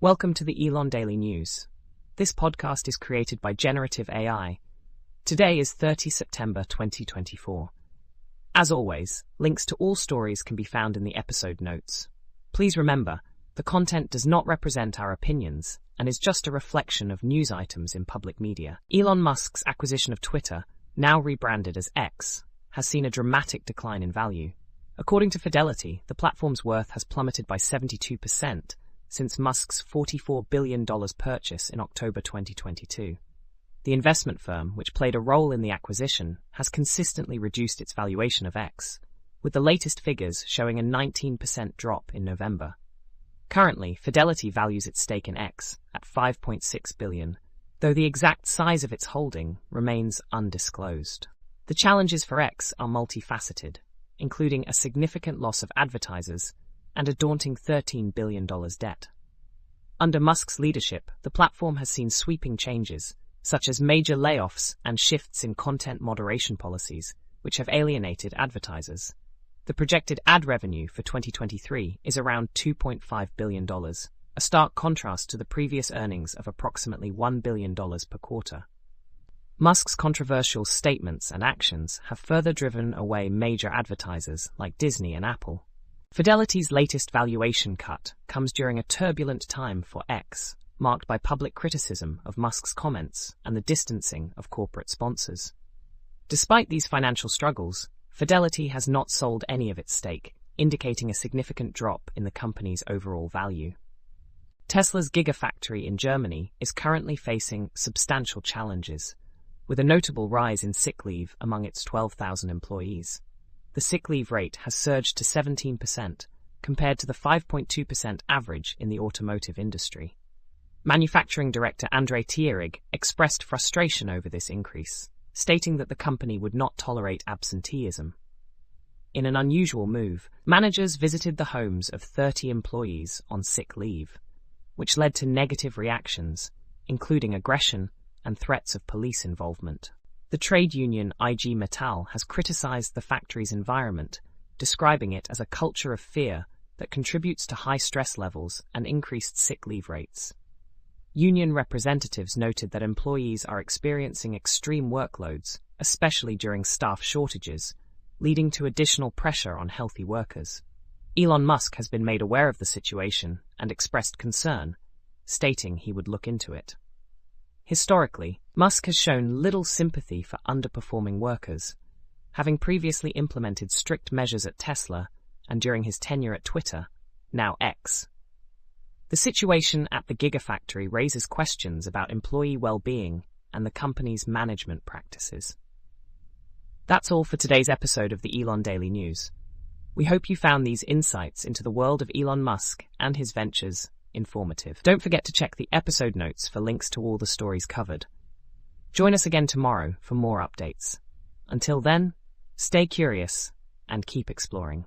Welcome to the Elon Daily News. This podcast is created by Generative AI. Today is 30 September 2024. As always, links to all stories can be found in the episode notes. Please remember, the content does not represent our opinions and is just a reflection of news items in public media. Elon Musk's acquisition of Twitter, now rebranded as X, has seen a dramatic decline in value. According to Fidelity, the platform's worth has plummeted by 72%, since Musk's $44 billion purchase in October 2022. The investment firm, which played a role in the acquisition, has consistently reduced its valuation of X, with the latest figures showing a 19% drop in November. Currently, Fidelity values its stake in X at $5.6 billion, though the exact size of its holding remains undisclosed. The challenges for X are multifaceted, including a significant loss of advertisers and a daunting $13 billion debt. Under Musk's leadership, the platform has seen sweeping changes, such as major layoffs and shifts in content moderation policies, which have alienated advertisers. The projected ad revenue for 2023 is around $2.5 billion, a stark contrast to the previous earnings of approximately $1 billion per quarter. Musk's controversial statements and actions have further driven away major advertisers like Disney and Apple. Fidelity's latest valuation cut comes during a turbulent time for X, marked by public criticism of Musk's comments and the distancing of corporate sponsors. Despite these financial struggles, Fidelity has not sold any of its stake, indicating a significant drop in the company's overall value. Tesla's Gigafactory in Germany is currently facing substantial challenges, with a notable rise in sick leave among its 12,000 employees. The sick leave rate has surged to 17%, compared to the 5.2% average in the automotive industry. Manufacturing director André Thierig expressed frustration over this increase, stating that the company would not tolerate absenteeism. In an unusual move, managers visited the homes of 30 employees on sick leave, which led to negative reactions, including aggression and threats of police involvement. The trade union IG Metall has criticized the factory's environment, describing it as a culture of fear that contributes to high stress levels and increased sick leave rates. Union representatives noted that employees are experiencing extreme workloads, especially during staff shortages, leading to additional pressure on healthy workers. Elon Musk has been made aware of the situation and expressed concern, stating he would look into it. Historically, Musk has shown little sympathy for underperforming workers, having previously implemented strict measures at Tesla and during his tenure at Twitter, now X. The situation at the Gigafactory raises questions about employee well-being and the company's management practices. That's all for today's episode of the Elon Daily News. We hope you found these insights into the world of Elon Musk and his ventures informative. Don't forget to check the episode notes for links to all the stories covered. Join us again tomorrow for more updates. Until then, stay curious and keep exploring.